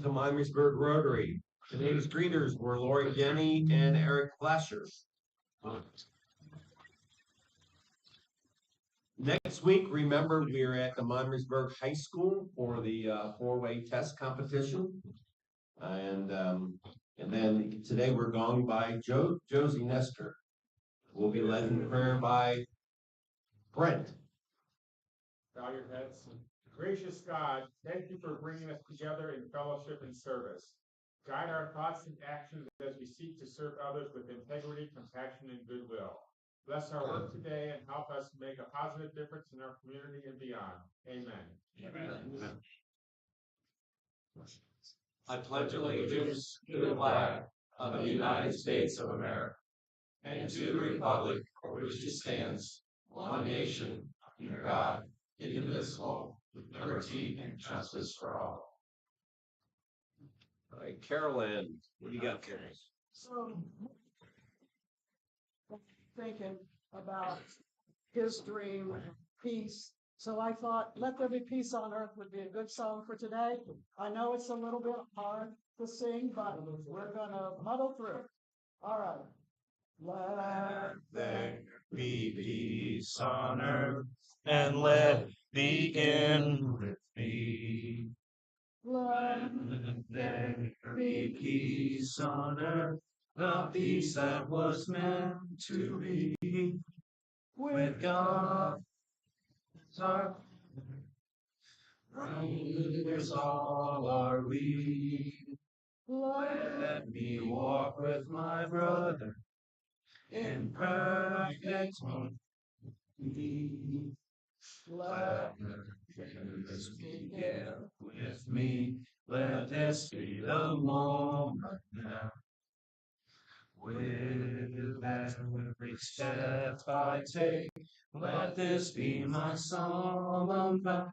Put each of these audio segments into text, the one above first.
to Miamisburg Rotary. Today's greeters were Lori Denny and Eric Flasher. Next week, remember, we're at the Miamisburg High School for the four-way test competition. And then today we're going by Josie Nestor. We'll be led in prayer by Brent. Bow your heads. Gracious God, thank you for bringing us together in fellowship and service. Guide our thoughts and actions as we seek to serve others with integrity, compassion, and goodwill. Bless our work today and help us make a positive difference in our community and beyond. Amen. Amen. I pledge allegiance to the flag of the United States of America and to the republic for which it stands, one nation, under God, indivisible, with liberty and justice for all. All right, Carolyn, what do you got for us? So, thinking about his dream, peace. So I thought, Let There Be Peace on Earth would be a good song for today. I know it's a little bit hard to sing, but we're going to muddle through. All right. Let there be peace on earth, and let it begin with me. Let there be peace on earth, the peace that was meant to be with God. Our brothers all are we. Let me walk with my brother in perfect harmony. Let this begin with me. Let this be the moment now. With every step I take, let this be my solemn vow.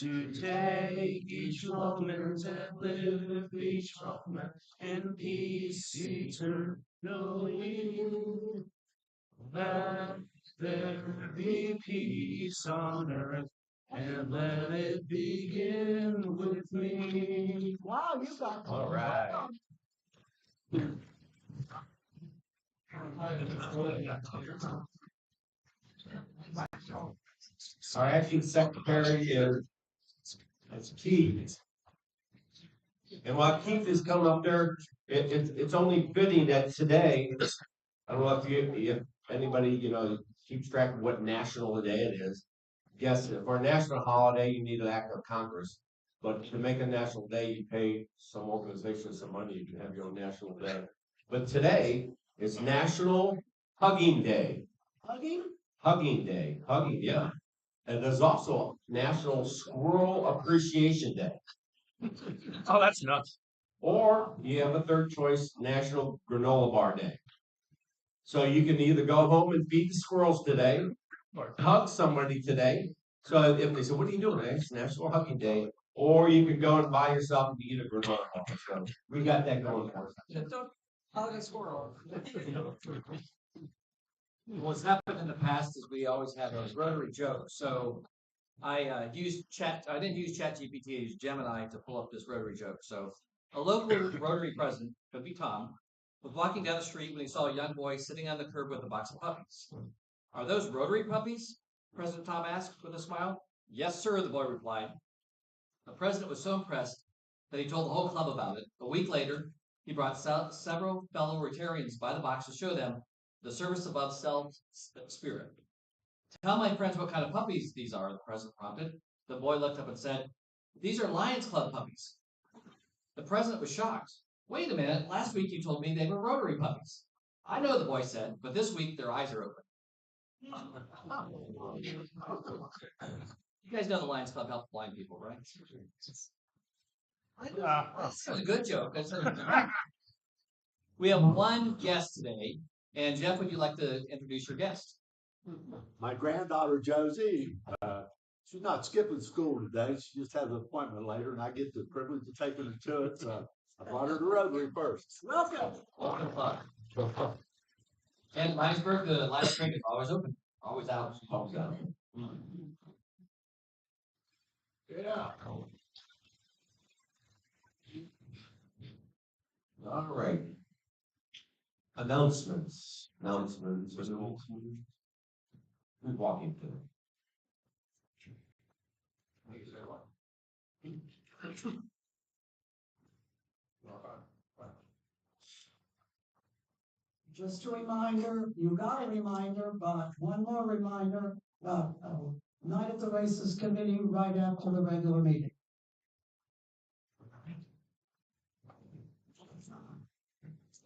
To take each moment and live each moment in peace eternally. Let there be peace on earth, and let it begin with me. Wow, you got it. All right. Our acting secretary is Keith. And while Keith is coming up there, it's only fitting that today, I don't know if anybody, keeps track of what national day it is. Yes, for a national holiday, you need an act of Congress. But to make a national day, you pay some organization some money, you can have your own national day. But today is National Hugging Day. Hugging? Hugging Day. Hugging, yeah. And there's also National Squirrel Appreciation Day. Oh, that's nuts. Or you have a third choice, National Granola Bar Day. So you can either go home and feed the squirrels today, or hug somebody today. So if they say, what are you doing? It's National Hugging Day. Or you can go and buy yourself and eat a granola bar. So we got that going for us. Don't hug a squirrel. What's happened in the past is we always have a rotary joke. So I used I didn't use ChatGPT, I used Gemini to pull up this rotary joke. So a local rotary president, could be Tom, was walking down the street when he saw a young boy sitting on the curb with a box of puppies. Are those rotary puppies? President Tom asked with a smile. Yes, sir, the boy replied. The president was so impressed that he told the whole club about it. A week later, he brought several fellow Rotarians by the box to show them the service above self spirit. Tell my friends what kind of puppies these are, the president prompted. The boy looked up and said, these are Lions Club puppies. The president was shocked. Wait a minute, last week you told me they were Rotary puppies. I know, the boy said, but this week their eyes are open. You guys know the Lions Club helps blind people, right? That's a good joke. We have one guest today, and Jeff, would you like to introduce your guest? My granddaughter Josie, she's not skipping school today. She just has an appointment later, and I get the privilege of taking her to it. So I brought her to Rotary first. Welcome. And Miamisburg, the Lions Drink is always open, always out. Always out. Yeah. All right. Announcements. Who's walking through? Just a reminder, you got a reminder, but one more reminder, night at the races committee right after the regular meeting.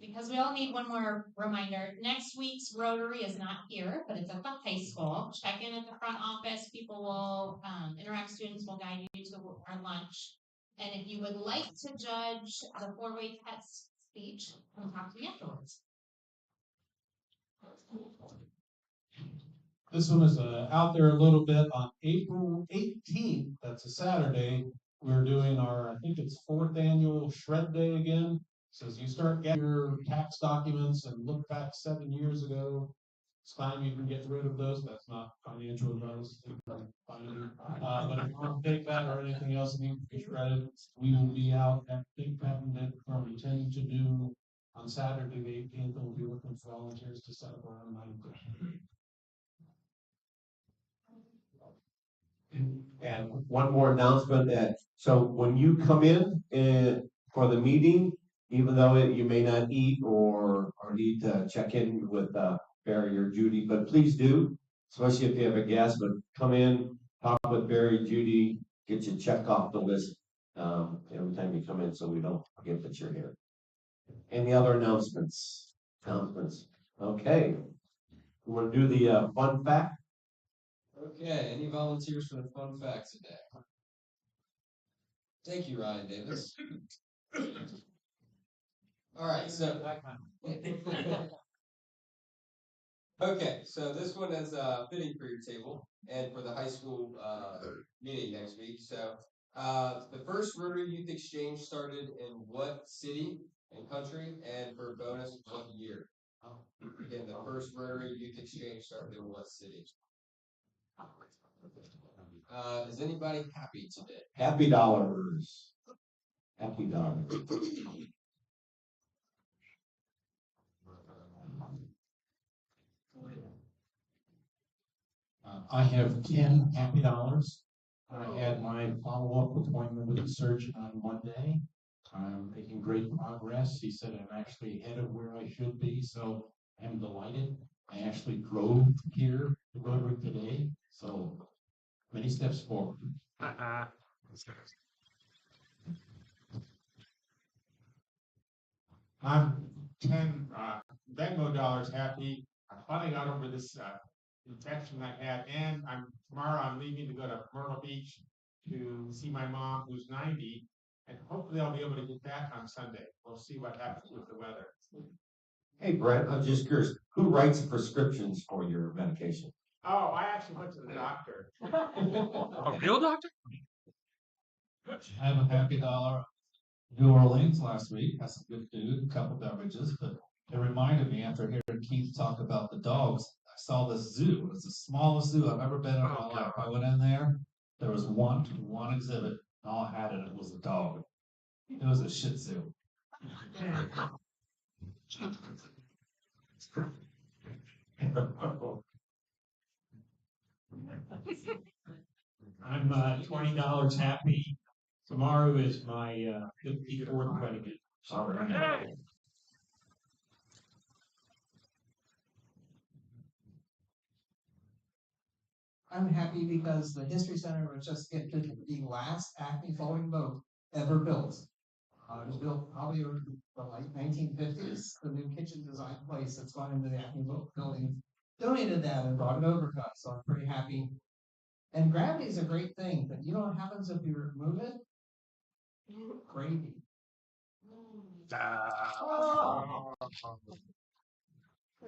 Because we all need one more reminder. Next week's Rotary is not here, but it's at the high school. Check in at the front office. People will interact. Students will guide you to our lunch. And if you would like to judge the four-way test speech, come talk to me afterwards. This one is out there a little bit on April 18th. That's a Saturday. We're doing our, I think it's 4th annual Shred Day again. So as you start getting your tax documents and look back 7 years ago, it's time you can get rid of those. That's not financial advice. But if you want to take that or anything else that needs to be shredded, we will be out at Big Patent from 10 to noon on Saturday the 18th. And we'll be looking for volunteers to set up around 9:30. And one more announcement that, so when you come in for the meeting, even though you may not eat or need to check in with Barry or Judy, but please do, especially if you have a guest, but come in, talk with Barry, Judy, get you check off the list every time you come in so we don't forget that you're here. Any other announcements? Okay. We want to do the fun fact? Okay, any volunteers for the fun facts today? Thank you, Ryan Davis. All right, so okay, so this one is fitting for your table and for the high school meeting next week. So the first Rotary Youth Exchange started in what city and country, and for bonus, what year? Again, the first Rotary Youth Exchange started in what city? Is anybody happy today? Happy dollars. Happy dollars. I have 10 happy dollars. I had my follow-up appointment with the surgeon on Monday. I'm making great progress. He said I'm actually ahead of where I should be, so I'm delighted. I actually drove here to Rotary today, so many steps forward. I'm 10 Venmo dollars happy. I finally got over this infection I had, and tomorrow I'm leaving to go to Myrtle Beach to see my mom who's 90, and hopefully I'll be able to get back on Sunday. We'll see what happens with the weather. Hey, Brett, I'm just curious, who writes prescriptions for your medication? Oh, I actually went to the doctor. A real doctor? I have a happy dollar. New Orleans last week, had some good food, a couple beverages, but it reminded me after hearing Keith talk about the dogs, I saw this zoo. It was the smallest zoo I've ever been in my life. I went in there, there was one exhibit, and all I had in it was a dog. It was a Shih Tzu. I'm $20 happy. Tomorrow is my 54th wedding. All right. I'm happy because the History Center was just gifted the last Acme folding boat ever built. It was built probably in the late 1950s. The new kitchen design place that's gone into the Acme boat building donated that and brought it over to us. So I'm pretty happy. And gravity is a great thing, but you know what happens if you remove it? Gravy.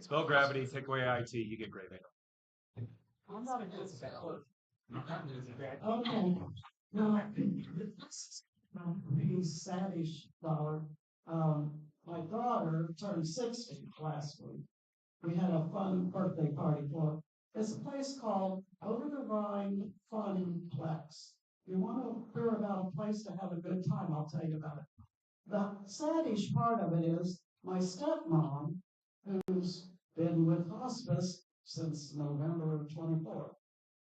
Spell gravity, take away IT, you get gravy. I'm not a good speller. Okay. Now, he's saddish dollar. My daughter turned 60 last week. We had a fun birthday party for her. It's a place called Over the Rhine Funplex. You want to hear about a place to have a good time, I'll tell you about it. The saddish part of it is my stepmom, who's been with hospice since November of 24,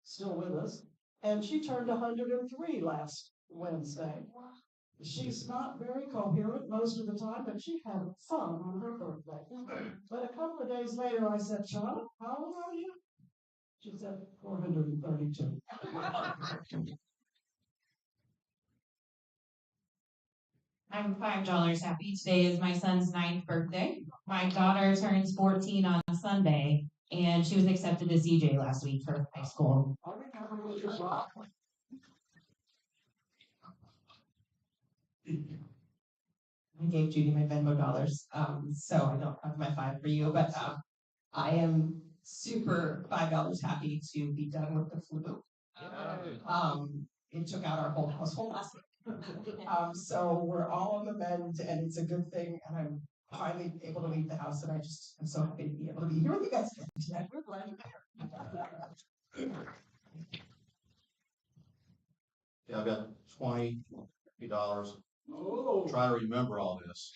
still with us, and she turned 103 last Wednesday. She's not very coherent most of the time, but she had fun on her birthday. But a couple of days later, I said, "Charlotte, how old are you?" She said, 432. I'm $5 happy. Today is my son's 9th birthday. My daughter turns 14 on Sunday, and she was accepted to CJ last week for high school. I gave Judy my Venmo dollars, so I don't have my 5 for you, but I am super $5 happy to be done with the flu. It took out our whole household last week. So we're all on the mend, and it's a good thing, and I'm finally able to leave the house, and I just am so happy to be able to be here with you guys today. We're glad you're here. Yeah, I've got $20. Try to remember all this.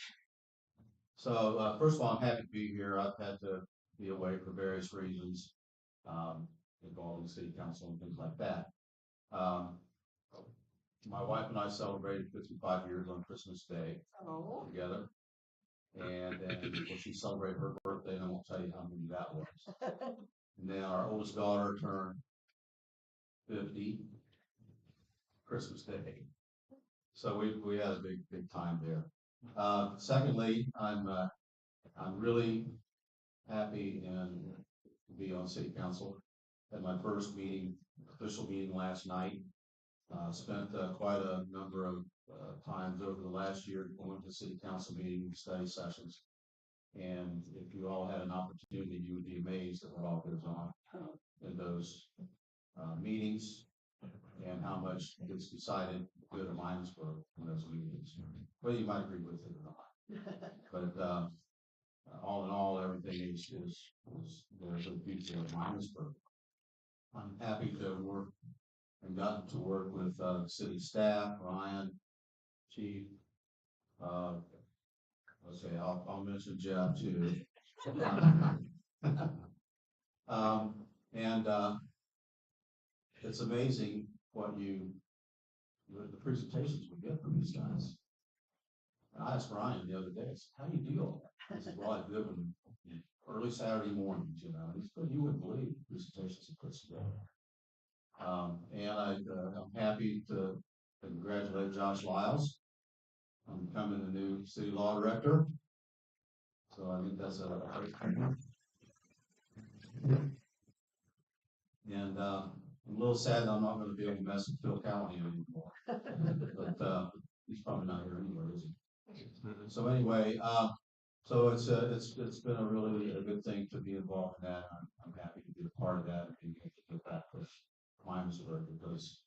So, first of all, I'm happy to be here. I've had to be away for various reasons, involving city council and things like that. My wife and I celebrated 55 years on Christmas Day together. And then she celebrated her birthday, and I won't tell you how many that was. And then our oldest daughter turned 50 Christmas Day. So we had a big time there. Secondly, I'm really happy and to be on city council. Had my first official meeting last night. Spent quite a number of times over the last year going to city council meetings, study sessions. And if you all had an opportunity, you would be amazed at what all goes on in those meetings and how much gets decided good or Miamisburg in those meetings. Whether you might agree with it or not. But all in all, everything is there for the future of Miamisburg. I'm happy to work and gotten to work with city staff, Ryan, Chief. Okay, I'll mention Jeff too. And it's amazing what the presentations we get from these guys. I asked Ryan the other day, I said, how do you do all that? He said, well, I do them early Saturday mornings, you know. He said, you wouldn't believe the presentations he puts together. And I'm happy to congratulate Josh Lyles on becoming the new city law director. So I think that's a great thing. And I'm a little sad that I'm not going to be able to mess with Phil Callahan anymore. But he's probably not here anyway, is he? So anyway, so it's been a really good thing to be involved in that. I'm happy to be a part of that and being able to get back with Miamisburg because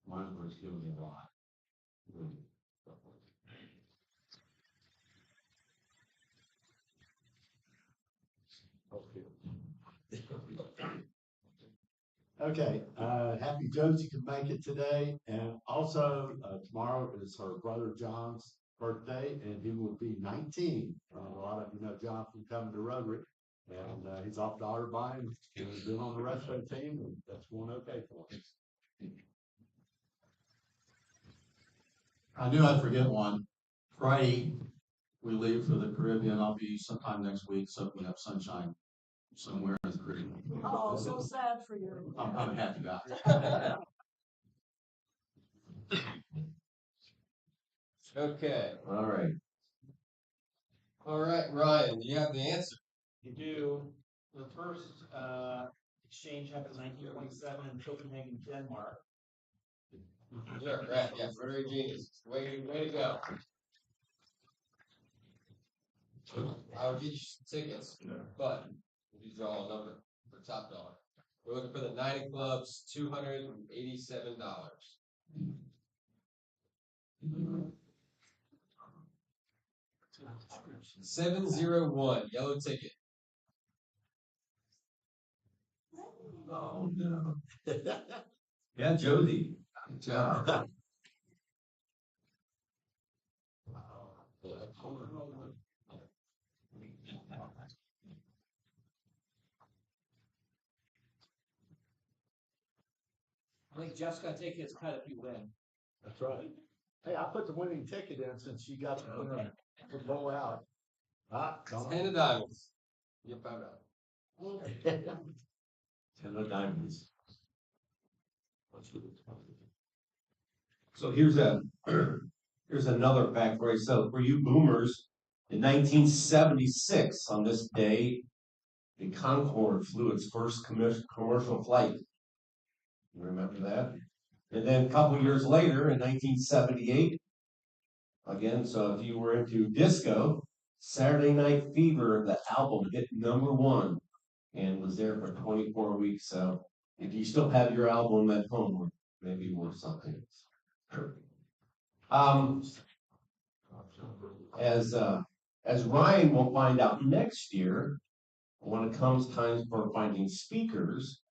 Miamisburg's given me a lot. Really. Okay, happy Josie could make it today, and also tomorrow is her brother John's birthday, and he will be 19. A lot of you know John from coming to Rotary, and he's off to Otterbein and been on the wrestling team, and that's going okay for him. I knew I'd forget one. Friday, we leave for the Caribbean. I'll be sometime next week soaking up sunshine somewhere in the Caribbean. Oh, so sad for you. I'm happy about it. Okay. All right. All right, Ryan, you have the answer. You do. The first exchange happened in 1927 in Copenhagen, Denmark. Sure, right, yeah, Rotary Genius. Way to go. I'll get you some tickets, but you draw a number for top dollar. We're looking for the Night of Clubs, $287. 701, yellow ticket. Oh no. Yeah, Josie. Good job. I think Jeff's gonna take his cut if you win. That's right. Hey, I put the winning ticket in since you got the blow out. Ah, come on. 10 of diamonds. You found out. 10 of diamonds. So here's here's another fact for you. So for you boomers, in 1976, on this day, the Concorde flew its first commercial flight. You remember that? And then a couple years later, in 1978, again, so if you were into disco, Saturday Night Fever, the album hit #1 and was there for 24 weeks. So if you still have your album at home, maybe worth something. Um, as Ryan will find out next year, when it comes time for finding speakers,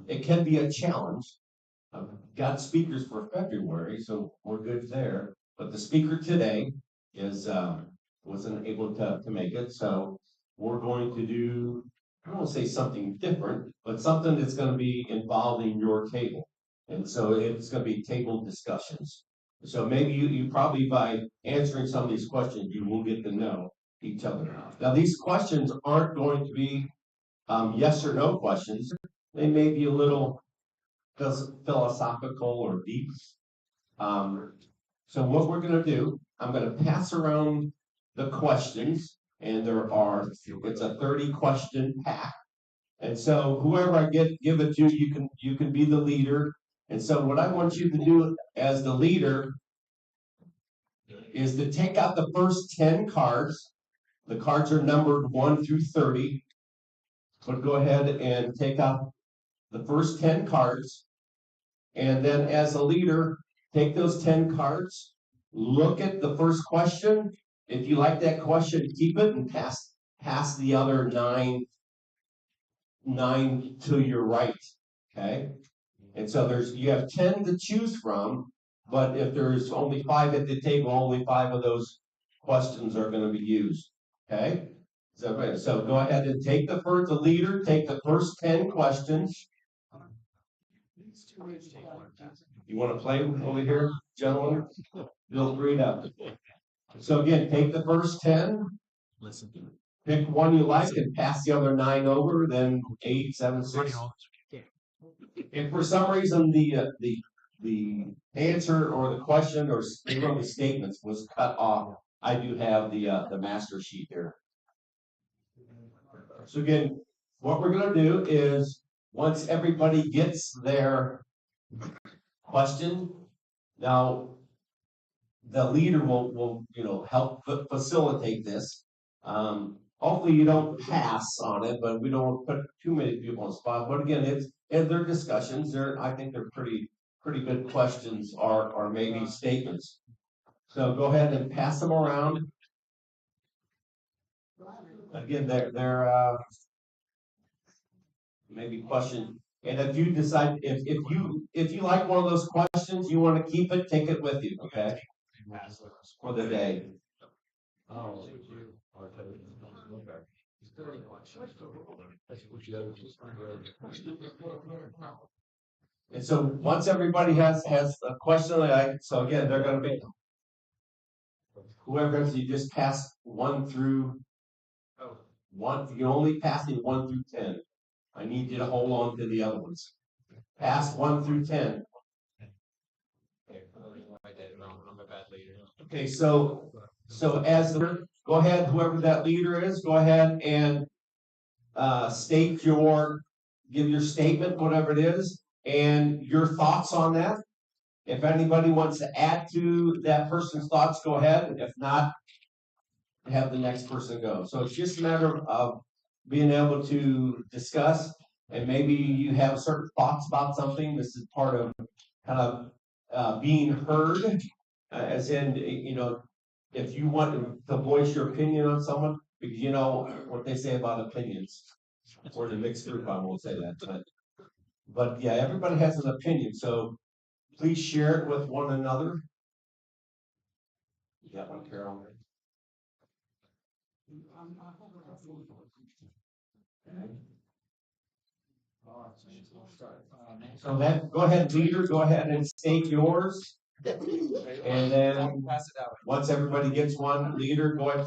it can be a challenge. I've got speakers for February, so we're good there. But the speaker today is wasn't able to make it, so we're going to do, I don't want to say something different, but something that's going to be involving your table. And so it's going to be table discussions. So maybe you probably by answering some of these questions, you will get to know each other. Now, these questions aren't going to be yes or no questions. They may be a little philosophical or deep. So what we're going to do, I'm going to pass around the questions, and it's a 30-question pack. And so whoever I give it to, you can be the leader. And so what I want you to do as the leader is to take out the first 10 cards. The cards are numbered 1 through 30. But go ahead and take out the first 10 cards. And then as a leader, take those 10 cards, look at the first question. If you like that question, keep it and pass the other nine to your right. Okay? And so you have 10 to choose from, but if there's only 5 at the table, only 5 of those questions are going to be used. Okay? So go ahead and take the leader, take the first 10 questions. You want to play over here, gentlemen? Feel free to. So again, take the first 10. Listen. Pick one you like and pass the other 9 over, then 8, 7, 6. If for some reason the answer or the question or one of the statements was cut off, I do have the master sheet here. So again, what we're going to do is once everybody gets their question, now the leader will help facilitate this. Hopefully you don't pass on it, but we don't put too many people on the spot. But again, they're discussions. I think they're pretty good questions or maybe statements. So go ahead and pass them around. Again, they're maybe question. And if you decide if you like one of those questions, you want to keep it, take it with you, okay? For the day. Oh. And so once everybody has a question, so again, they're going to be whoever you just pass 1 through 1. You're only passing 1 through 10. I need you to hold on to the other ones. Pass 1 through 10. Okay, so go ahead, whoever that leader is, go ahead and give your statement, whatever it is, and your thoughts on that. If anybody wants to add to that person's thoughts, go ahead. If not, have the next person go. So it's just a matter of being able to discuss, and maybe you have certain thoughts about something. This is part of kind of being heard, as in, if you want to voice your opinion on someone, because you know what they say about opinions. Or the mixed group, I won't say that. But yeah, everybody has an opinion, so please share it with one another. You got one, Carol? Okay. So then, go ahead, leader, go ahead and state yours. And then, once everybody gets one, leader, go ahead.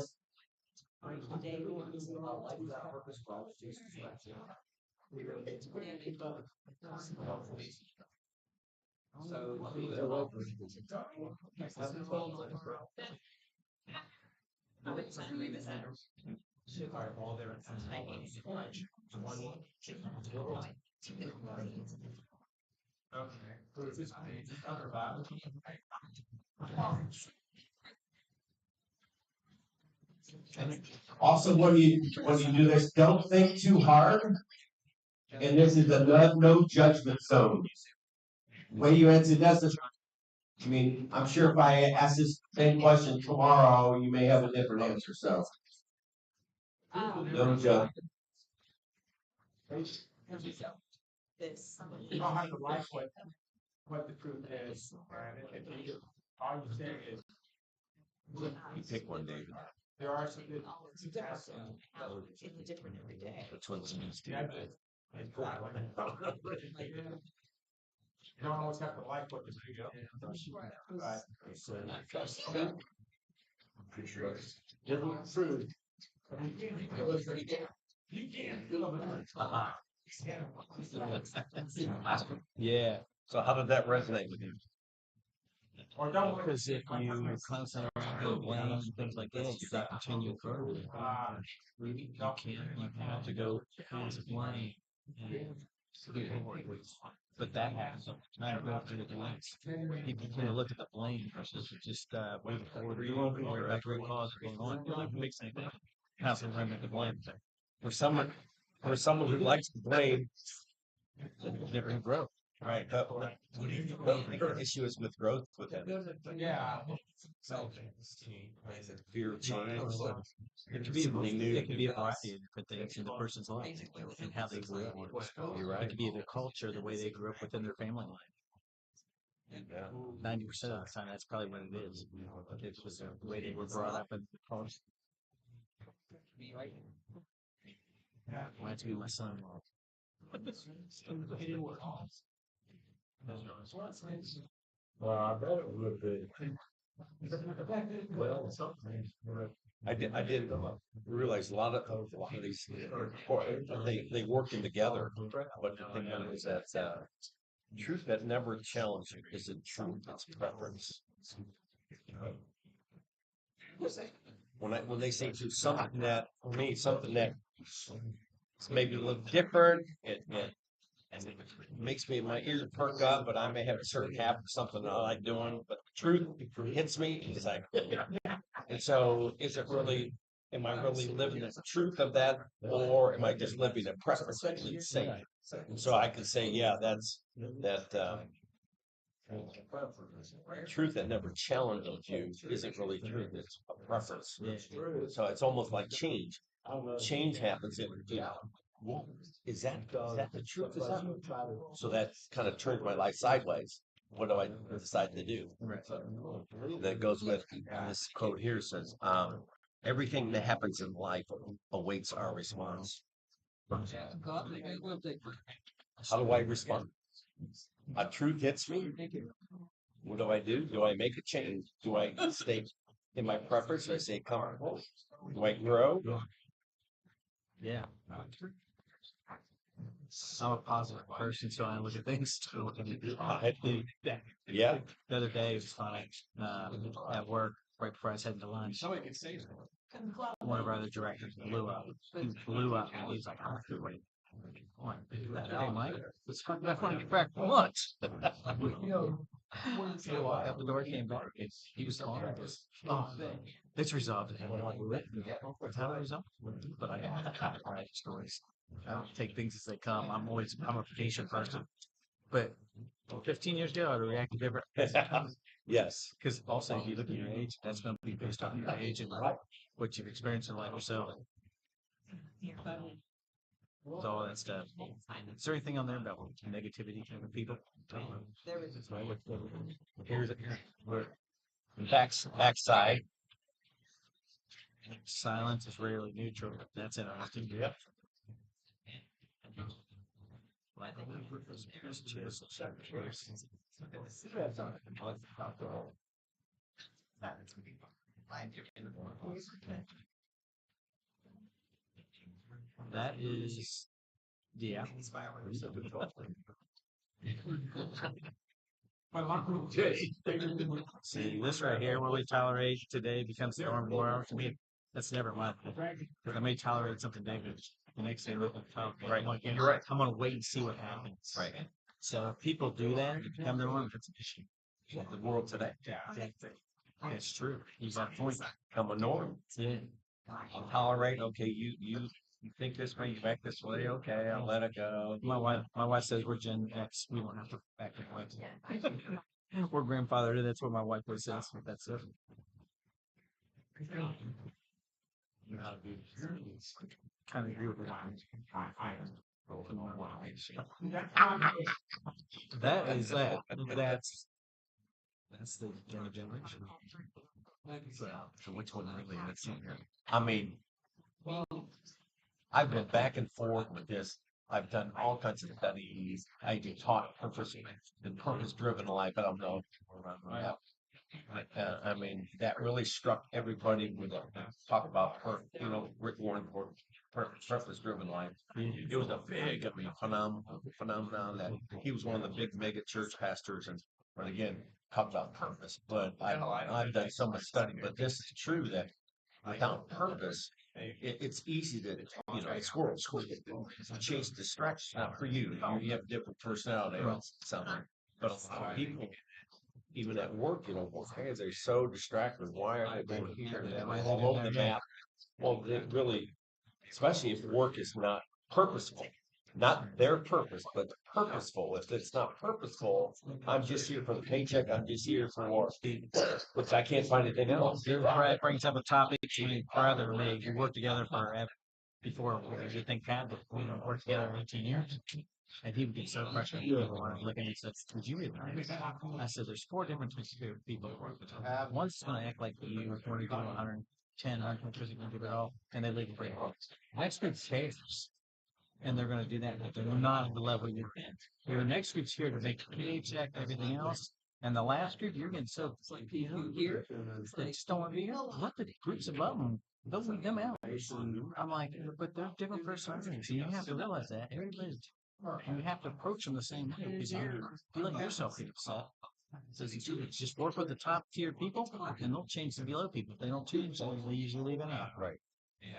Also, when you do this, don't think too hard. And this is a no judgment zone. The way you answer this, I mean, I'm sure if I ask this same question tomorrow, you may have a different answer. So, no judgment. You don't have to like what the truth is, and all you say is. You pick one, David. There are some good. It's different every day. Which one's needs to? You don't always have to like what the truth is. Yeah. So how did that resonate with you? Or don't. Because if you constantly blame and things like that, you're going to continue further. You have to go past blame. But that happens. Not go after the blame. People tend to look at the blame versus just wait for the root cause of going on. You don't have to fix anything. Constantly running at the blame thing. For someone who likes to blame, Never can grow. right? But the issue is with growth with them. Yeah. Fear of change. It could be Something new. it could be a variety of different things in the person's life and how they grew up. You're right. It could be their culture, the way they grew up within their family life. 90% of the time, that's probably what it is. It's just the way they were brought up in the culture. Reminds me of my son-in-law. I bet it would be. Well, I did realize a lot of these they working together. But the thing is that truth that never challenged isn't truth; it's preference. When they say to something that for me something that maybe a little different, it makes me my ears perk up, but I may have a certain habit of something that I like doing, but the truth hits me. It's like, and so is it really? Am I really living the truth of that, or am I just living a preference that leads safe? And so I can say, yeah, that's that. Truth that never challenges you isn't really truth; it's a preference. So it's almost like change. Change happens. Is that the truth? Is that? So that kind of turned my life sideways. What do I decide to do? Right. That goes with this quote here says, everything that happens in life awaits our response. How do I respond? A truth hits me. What do? Do I make a change? Do I stay in my preference? Do I stay comfortable? Do I grow? Yeah. I'm a positive person, so I look at things too. Yeah. The other day, it was funny. At work, right before I was heading to lunch, one of our other directors blew up. He blew up, and he was like, "I'm not going to wait." Hey, Mike, let's fucking get back for lunch. So I walked out the door, came back, and he was calling us. Oh, it's resolved. And I'm like, "What? How did it resolve?" But I don't write stories. I don't take things as they come. I'm a patient person. But 15 years ago, I'd have reacted different. Yes. Because also, if you look at your age, that's going to be based on your age and what you've experienced in life yourself. With all that stuff. Is there anything on there about negativity of people? Here's backside. Silence is rarely neutral. That's interesting. Yep. That is, yeah. See, this right here, what we tolerate today becomes the norm tomorrow. To me, that's never my thing. Because I may tolerate something negative. The next day, look at tolerate. Right. Like, you're right. I'm going to wait and see what happens. Right. So if people do that, it become the norm. It's an issue. The world today. Yeah. It's true. You got a point. Become a norm. Yeah. I'll tolerate. Okay, you think this way, you act this way. Okay, I'll let it go. My wife says we're Gen X. We don't have to act that way. We're grandfather. That's what my wife always says. That's it. Kind of agree with that. That is that. That's the younger generation. So which one really? That's here. I mean, I've been back and forth with this. I've done all kinds of studies. I do taught purpose-driven life. I don't know if we're around that. But, I mean, that really struck everybody with talk about Rick Warren purpose-driven life. It was a big, phenomenon that he was one of the big mega church pastors, and again, talk about purpose. But I've done so much study, but this is true that without purpose, it's easy to, it's squirrel chase distractions. Not for you. You have different personality or something. But a lot of people, even at work, hey, they're so distracted. Why are they here? They're all over the map. Well, they really, especially if work is not purposeful. Not their purpose, but purposeful. If it's not purposeful, I'm just here for the paycheck. I'm just here for, which I can't find anything else. Brad brings up a topic. Brother, we worked together before we think Pat, but we worked together 18 years. And he would get so frustrated. Look at me and said, "Would you realize?" I said, "There's 4 different types of people. One's going to act like you, going to do 110, 150, going to do it all, and they leave free. Next group's cares. And they're going to do that, but they're not at the level you're in. Your next group's here to make a paycheck, everything else. And the last group, you're getting so here, they just don't want to be here. Let the groups above them, they'll weed them out. And I'm like, but they're different personalities. And you have to realize that. Everybody's, you have to approach them the same way because you let yourself get upset. So it's just work with the top tier people, and they'll change the below people. If they don't change, they usually leave it out. Right.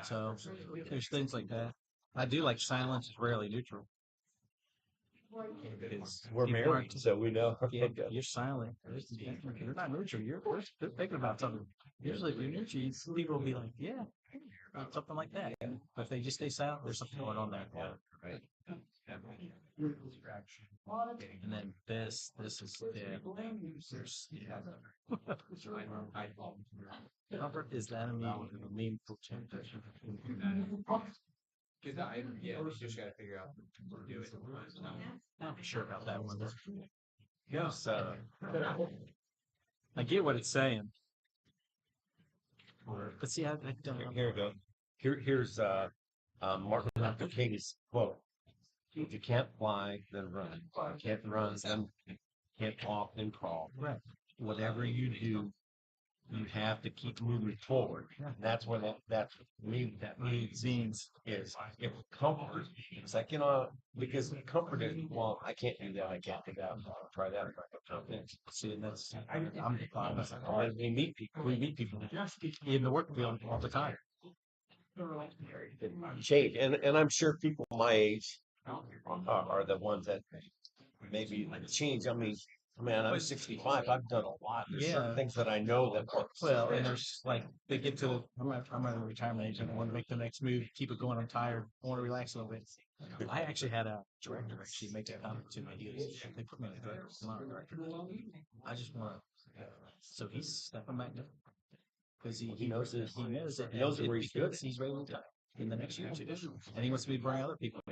So there's things like that. I do like silence is rarely neutral. We're married, so we know. Yeah, you're silent. You're not neutral. They're thinking about something. Usually, if you're neutral, people will be like, "Yeah," something like that. But if they just stay silent, there's something going on there. Yeah, right. And then this is Comfort is that a meaningful change? You just got to figure out what to do it. I'm not sure about that one. Yeah, so I get what it's saying, but see, I don't know. Here we go. Here's Martin Luther King's quote: "If you can't fly, then run. If you can't run, then can't walk, then crawl. Right. Whatever you do, you have to keep moving forward." And that's what that means is if comfort. It's like, because comfort is, well, I can't do that. I can't do that. I'll try that. See, and that's, I'm the problem. We meet people in the work field all the time. Change. And I'm sure people my age are the ones that maybe change. I mean, man, I'm 65. I've done a lot. There's certain things that I know that work. Well, and there's like they get to I'm at a retirement age and I want to make the next move, keep it going. I'm tired. I want to relax a little bit. I actually had a director actually make that comment to me. They put me in a director. I just want to. So he's stepping back down because he knows it. He knows where he's good. He's ready to retire in the next year or two, and he wants me to bring other people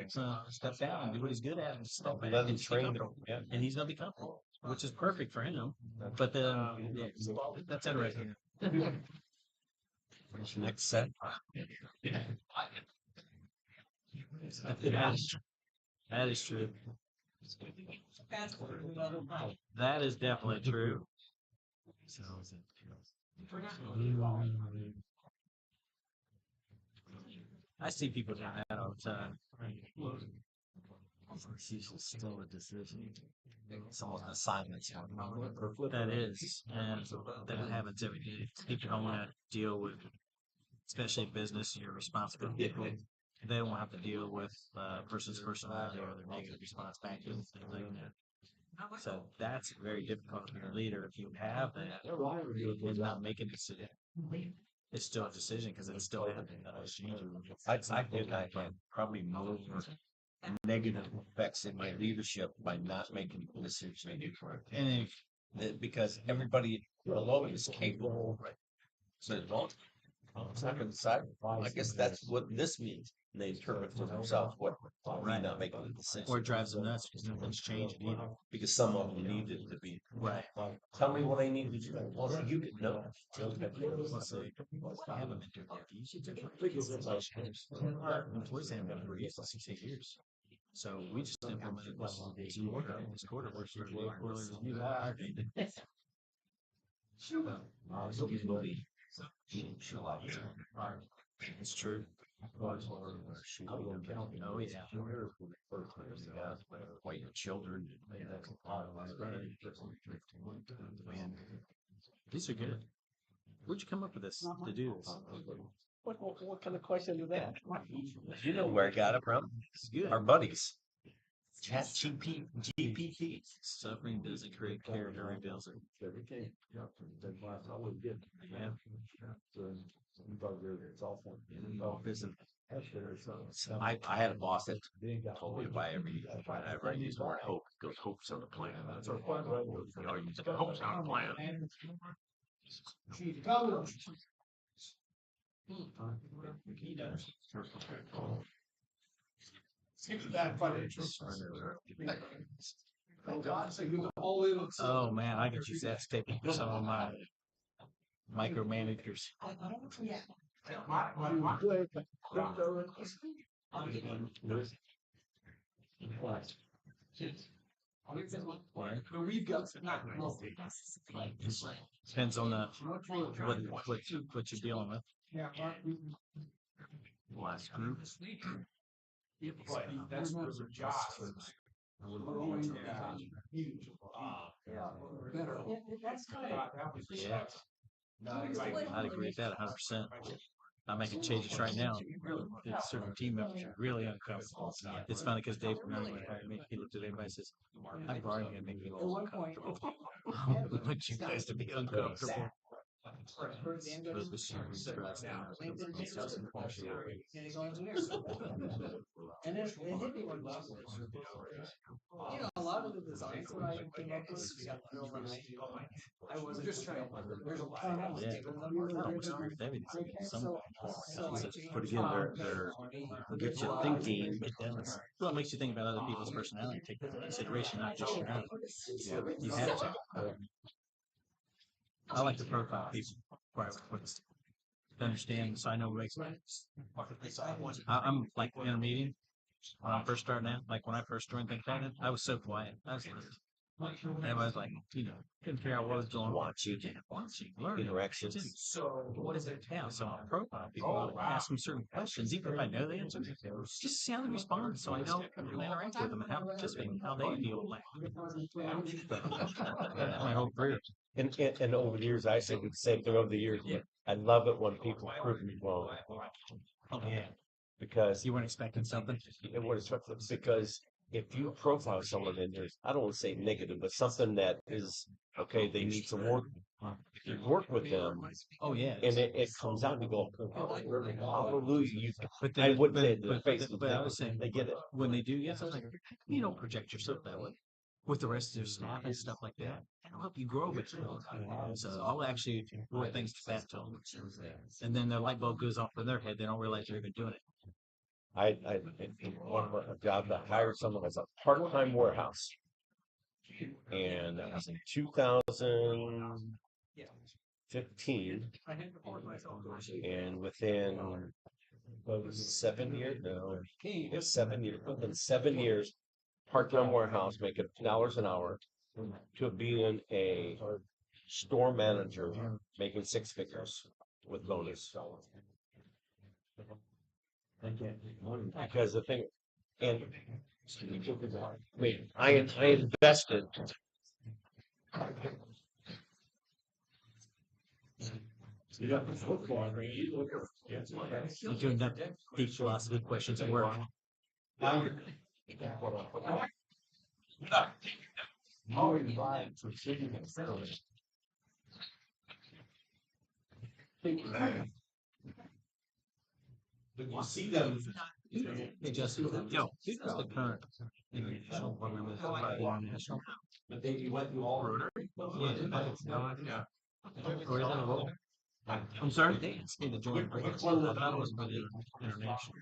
step down and do what he's good at and step back and train them. Yeah. And he's gonna be comfortable, which is perfect for him. But then that's interesting. Next set. That is true. That is definitely true. So, I see people doing that all the time. It's usually still a decision. It's almost a silence. That is, and that happens every day. People don't want to deal with, especially in business, you're responsible people. They don't have to deal with person's personality or their negative response back to them. So that's very difficult for a leader if you have that and not make a decision. It's still a decision because it's still happening. I think I had probably more negative effects in my leadership by not making the decisions I do. And because everybody below is capable, right? So, well, it's not going to decide. I guess that's what this means. And they interpret for themselves what me not making the decision. Or it drives them nuts because nothing's changing either. Because some of them needed to be. Right. Tell me what I need to do. Well, you could know. Let's see. I haven't been doing that. Employees haven't been for 68 years. So we just implemented this quarter works for the quarterly review. It's true. Oh yeah. White children. These are good. Where'd you come up with this to do this? What kind of question is that? You know where I got it from? It's good. Our buddies. Chat GPT. Suffering doesn't create character, reveals it. Yeah. I had a boss that told me to buy whenever I use the word hope, it goes hope's on the plan. You are using hope's on the plan. Oh man, I could use that statement for some of my micromanagers. Depends on the what you're dealing with. Last group. That's for jobs. Yeah. I'd agree with that 100%. I'm making changes right now. It's certain team members are really uncomfortable. It's funny because Dave Rinaldi hired me. He looked at everybody and says, I'm probably going to make you all uncomfortable. I want you guys to be uncomfortable. And it hit me when you know, a lot of the designs that I came up with overnight. I wasn't just trying. There's a lot of Yeah, I don't disagree with everything. Some But again, they're get you thinking. well, it makes you think about other people's personality. Take that into consideration, not just your own. You have to. I like to profile people before I put this to understand, so I know what makes sense. I'm like in a meeting when I'm first starting out, like when I first joined Think Tank, I was so quiet. I was everybody's like, couldn't figure out what was going on. Watching Learn interactions. So what is it now? So I profile people, I ask them certain questions, even if I know the answer, just see how they respond, so I know how to interact with them and how to participate, and how they deal with my whole career. And over the years, I said the same thing over the years. I love it when people prove me wrong. Oh yeah, Because you weren't expecting something. it was because if you profile someone and there's, I don't want to say negative, but something that is okay, they need some work. If you work with them, Oh yeah, and it comes out, and you go, hallelujah. but I then, wouldn't say it to but, their face, but I was saying they get it. when they do, yes, I was like, you don't project yourself that way with the rest of your staff and stuff like that. That'll help you grow with it. So I'll actually report things to that to them, and then the light bulb goes off in their head. They don't realize they're even doing it. In one of a job that hired someone as a part-time warehouse, and that was in 2015, and within 7 years, no, it's 7 years, within 7 years, part-time warehouse, making $10 an hour, to being a store manager, making six figures with bonus. Because the thing, and I invested. You're doing that deep philosophy questions at work. But you see them. They just, yo, this is the current international program with international. But you went through all Rotary? Yeah. Or is it a little? I'm sorry? They asked me to join. Which one was that was for the international.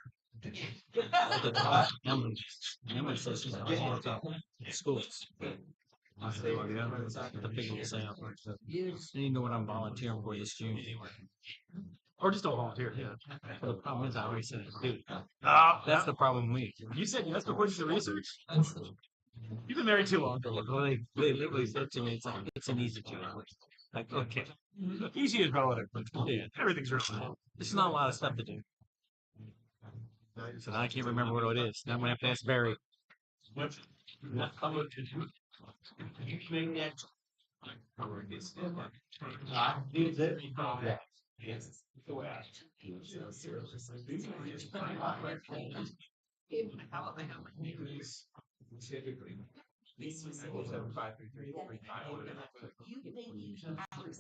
Emily says she's on top schools. I said, well, yeah, to figure this out. You know what I'm volunteering for this June. Or just don't volunteer, yeah. But the problem is, I already said, dude, that's the problem with me. You said yes before you did the research. You've been married too long. Well, they literally said to me, it's like, it's an easy job. Like, okay. Easy is relative, but yeah, everything's relative. There's not a lot of stuff to do. So now I can't remember what it is. Now I'm gonna have to ask Barry. What? You make that. You think hours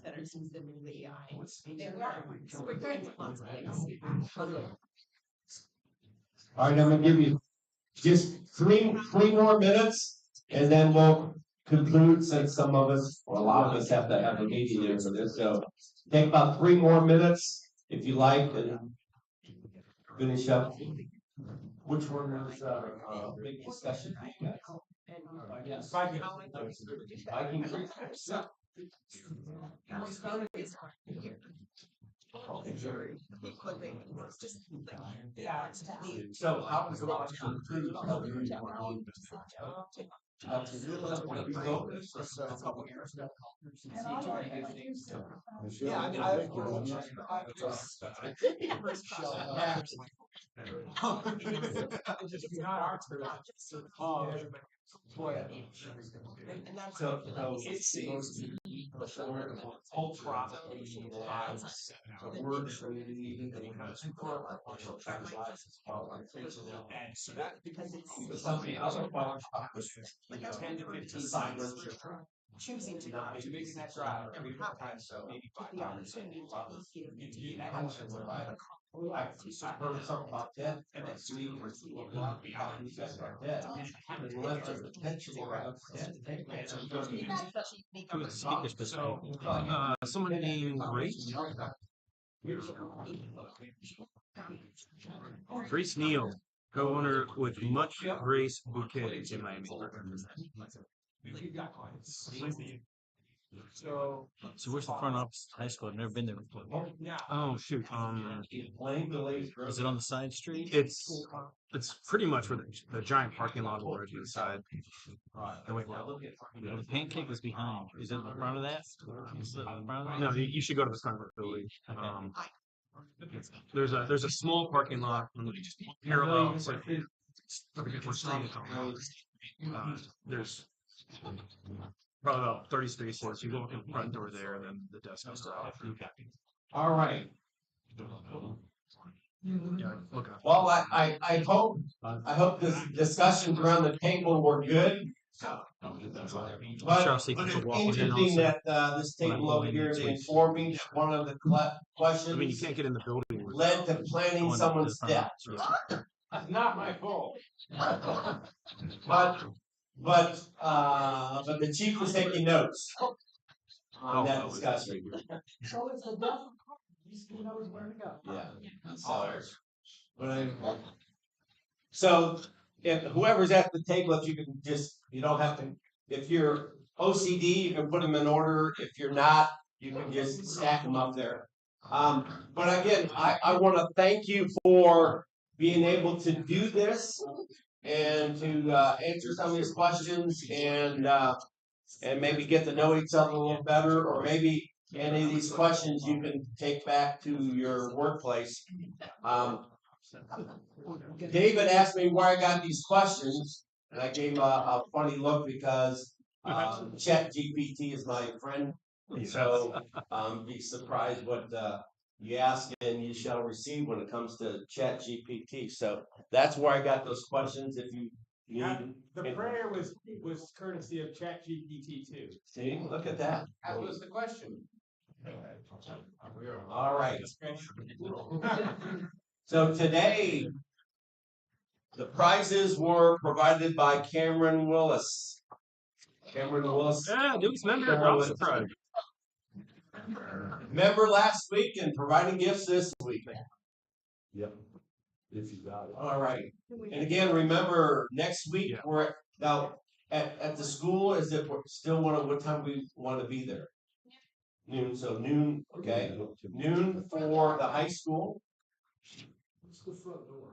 that are specifically they work. So we're doing lots of things. All right, I'm gonna give you just three more minutes, and then we'll conclude, since some of us, or a lot of us, have to have a meeting there for this. So take about 3 more minutes, if you like, and finish up. Which one is big discussion for you guys? Viking. So how was the last one? Yeah, I mean, just not our So it seems before the whole process has words for me because something else about 10 to 15 seconds Choosing to not to making that drive every time, so maybe 5 hours. I heard something about that, and then 3 or 4 o'clock, you guys are dead. And left us potentially around 10. Who is the speaker specific? Someone named Grace. Grace Neal, co-owner with Much Grace Bouquets in Miamisburg. So where's the front office high school? I've never been there before. Oh shoot. Is it on the side street? It's pretty much where the giant parking lot over to the side. Oh, wait, the pancake was behind. Is it in the front of that? No, you should go to the front of the building. There's a small parking lot parallel to there's probably about 30 spaces. You go in the front door there, and then the desk is off. All right. Yeah, look up. Well, I hope this discussions around the table were good. But it's interesting that this table over here, they informed me that one of the questions. I mean, you can't get in the building. Led to planning someone's death. That's not my fault. But the chief was taking notes on that discussion. So it's the death, he knows where to go. Yeah. So if whoever's at the table, if you can just, you don't have to, if you're OCD, you can put them in order. If you're not, you can just stack them up there. But again, I want to thank you for being able to do this and to answer some of these questions and maybe get to know each other a little better, or maybe any of these questions you can take back to your workplace. David asked me where I got these questions, and I gave him a funny look because Chat GPT is my friend. So be surprised what you ask and you shall receive when it comes to Chat GPT. So that's where I got those questions. If you need The prayer was courtesy of ChatGPT too. See, look at that. That was the question. All right. So today, the prizes were provided by Cameron Willis. Cameron Willis. Yeah, newest member drops the prize. Member last week and providing gifts this week. Yep. If you got it. All right. And again, remember next week we're now at the school. Is it still what time we want to be there? Noon. So noon. Okay. Noon for the high school. What's the front door?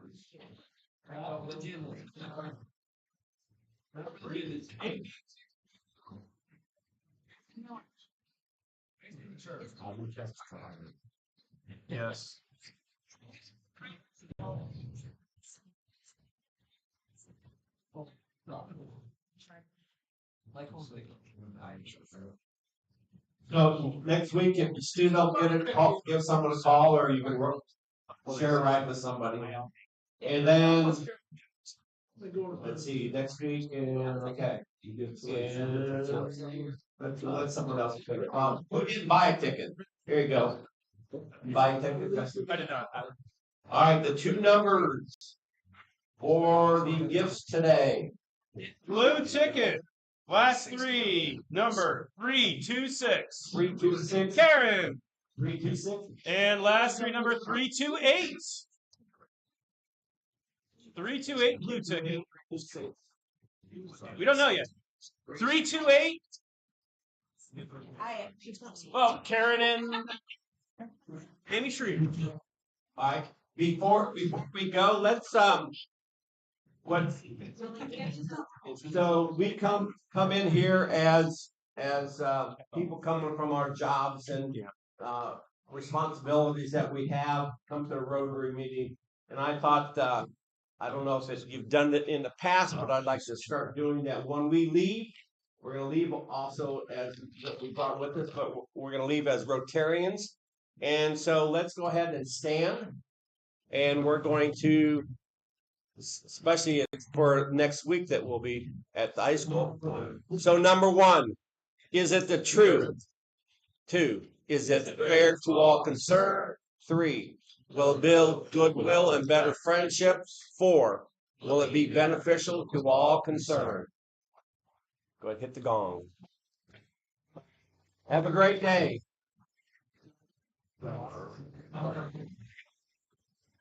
Yes. So next week, if you still don't get it, give someone a call, or you can share a ride with somebody. And then let's see, next week, and okay, let's let someone else pick. Who didn't buy a ticket? Here you go. Buy a ticket. I did not. All right, the two numbers for the gifts today. Blue ticket. Last three. Number 326. 326. Karen. 326. And last three, number 328. 328 blue ticket. We don't know yet. 328. Well, Karen and Amy Shreve. All right. Before we go, let's so we come in here as people coming from our jobs and responsibilities that we have, come to a Rotary meeting, and I thought I don't know if you've done it in the past, but I'd like to start doing that when we leave. We're going to leave also as what we brought with us, but we're going to leave as Rotarians. And so let's go ahead and stand, and we're going to, especially for next week that we'll be at the high school. So number one, is it the truth? 2, is it fair to all concerned? 3, will it build goodwill and better friendships? 4, will it be beneficial to all concerned? Go ahead, hit the gong. Have a great day.